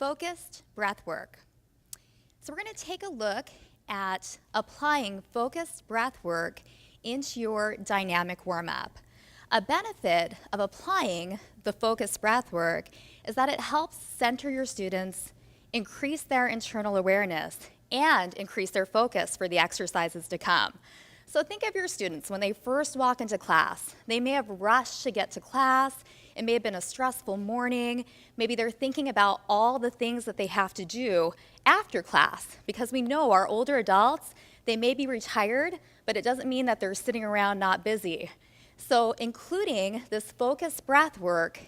focused breath work. So we're going to take a look at applying focused breath work into your dynamic warm-up. A benefit of applying the focused breath work is that it helps center your students, increase their internal awareness, and increase their focus for the exercises to come. So think of your students when they first walk into class. They may have rushed to get to class. It may have been a stressful morning. Maybe they're thinking about all the things that they have to do after class, because we know our older adults, they may be retired, but it doesn't mean that they're sitting around not busy. So including this focused breath work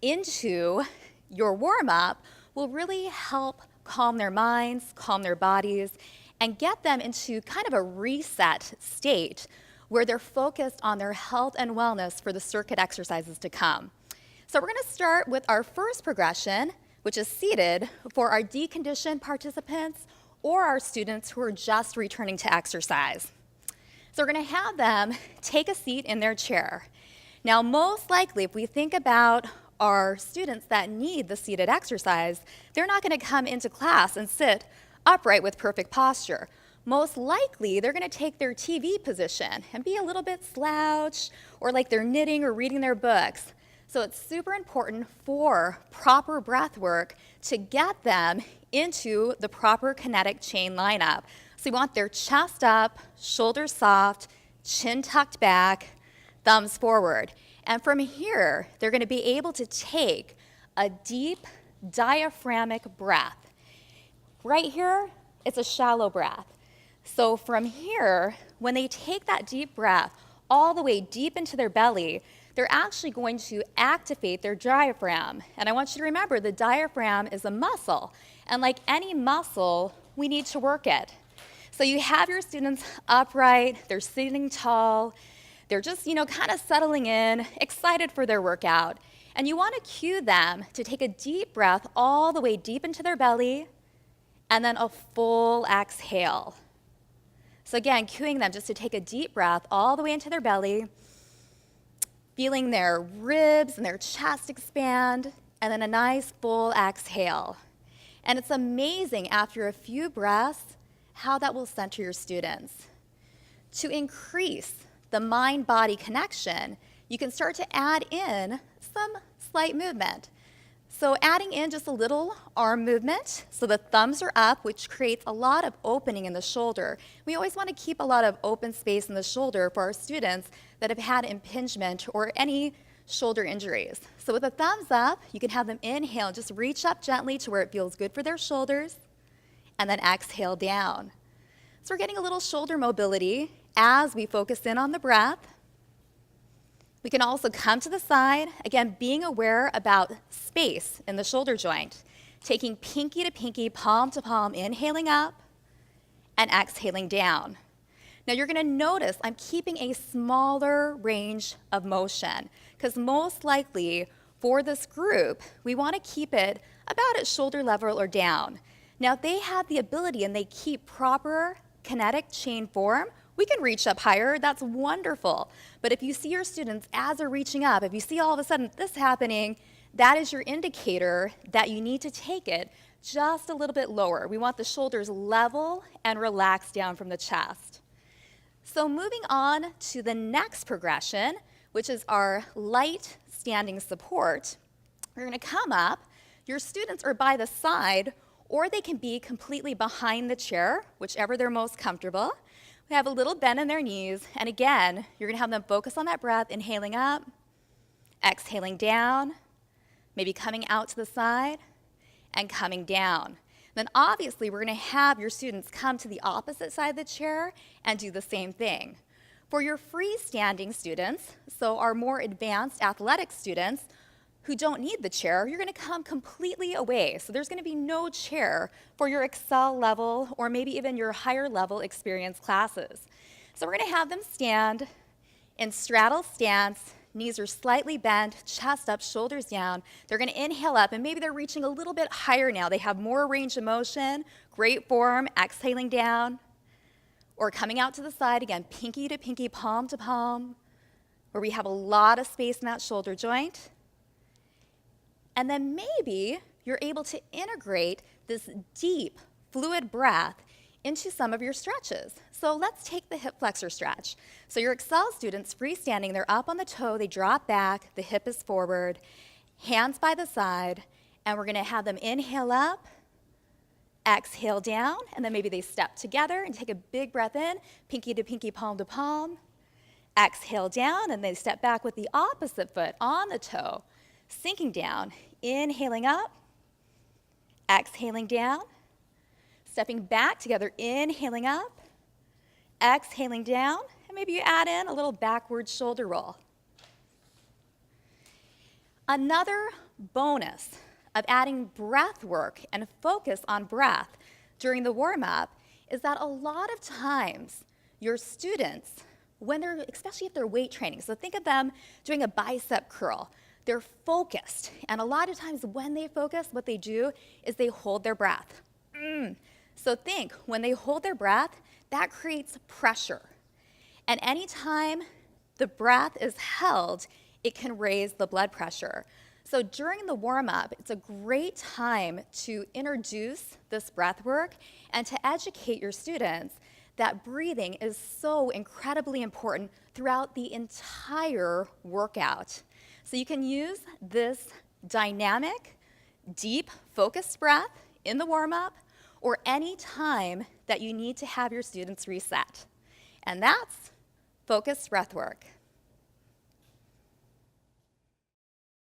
into your warm-up will really help calm their minds, calm their bodies, and get them into kind of a reset state where they're focused on their health and wellness for the circuit exercises to come. So we're going to start with our first progression, which is seated for our deconditioned participants or our students who are just returning to exercise. So we're going to have them take a seat in their chair. Now, most likely, if we think about our students that need the seated exercise, they're not going to come into class and sit upright with perfect posture. Most likely, they're going to take their TV position and be a little bit slouched or like they're knitting or reading their books. So it's super important for proper breath work to get them into the proper kinetic chain lineup. So you want their chest up, shoulders soft, chin tucked back, thumbs forward. And from here, they're going to be able to take a deep diaphragmatic breath. Right here, it's a shallow breath. So from here, when they take that deep breath all the way deep into their belly, they're actually going to activate their diaphragm. And I want you to remember the diaphragm is a muscle. And like any muscle, we need to work it. So you have your students upright, they're sitting tall, they're just, kind of settling in, excited for their workout. And you want to cue them to take a deep breath all the way deep into their belly, and then a full exhale. So again, cueing them just to take a deep breath all the way into their belly, feeling their ribs and their chest expand, and then a nice full exhale. And it's amazing after a few breaths how that will center your students. To increase the mind-body connection, you can start to add in some slight movement. So adding in just a little arm movement, so the thumbs are up, which creates a lot of opening in the shoulder. We always want to keep a lot of open space in the shoulder for our students that have had impingement or any shoulder injuries. So with the thumbs up, you can have them inhale, just reach up gently to where it feels good for their shoulders, and then exhale down. So we're getting a little shoulder mobility as we focus in on the breath. We can also come to the side, again, being aware about space in the shoulder joint, taking pinky to pinky, palm to palm, inhaling up and exhaling down. Now you're going to notice I'm keeping a smaller range of motion because most likely for this group, we want to keep it about at shoulder level or down. Now if they have the ability and they keep proper kinetic chain form, we can reach up higher, that's wonderful. But if you see your students as they're reaching up, if you see all of a sudden this happening, that is your indicator that you need to take it just a little bit lower. We want the shoulders level and relaxed down from the chest. So moving on to the next progression, which is our light standing support, we're gonna come up, your students are by the side, or they can be completely behind the chair, whichever they're most comfortable. We have a little bend in their knees, and again, you're gonna have them focus on that breath, inhaling up, exhaling down, maybe coming out to the side, and coming down. Then obviously, we're gonna have your students come to the opposite side of the chair and do the same thing. For your freestanding students, so our more advanced athletic students who don't need the chair, you're gonna come completely away. So there's gonna be no chair for your Excel level or maybe even your higher level experience classes. So we're gonna have them stand in straddle stance, knees are slightly bent, chest up, shoulders down. They're gonna inhale up and maybe they're reaching a little bit higher now. They have more range of motion, great form, exhaling down, or coming out to the side, again, pinky to pinky, palm to palm, where we have a lot of space in that shoulder joint. And then maybe you're able to integrate this deep, fluid breath into some of your stretches. So let's take the hip flexor stretch. So your Excel students freestanding, they're up on the toe, they drop back, the hip is forward, hands by the side, and we're gonna have them inhale up, exhale down, and then maybe they step together and take a big breath in, pinky to pinky, palm to palm. Exhale down, and they step back with the opposite foot on the toe, sinking down, inhaling up, exhaling down, stepping back together, inhaling up, exhaling down, and maybe you add in a little backward shoulder roll. Another bonus of adding breath work and focus on breath during the warm-up is that a lot of times your students, especially if they're weight training, so think of them doing a bicep curl, they're focused, and a lot of times when they focus, what they do is they hold their breath. So think, when they hold their breath, that creates pressure. And anytime the breath is held, it can raise the blood pressure. So during the warm-up, it's a great time to introduce this breath work and to educate your students that breathing is so incredibly important throughout the entire workout. So you can use this dynamic, deep, focused breath in the warm-up or any time that you need to have your students reset. And that's focused breath work.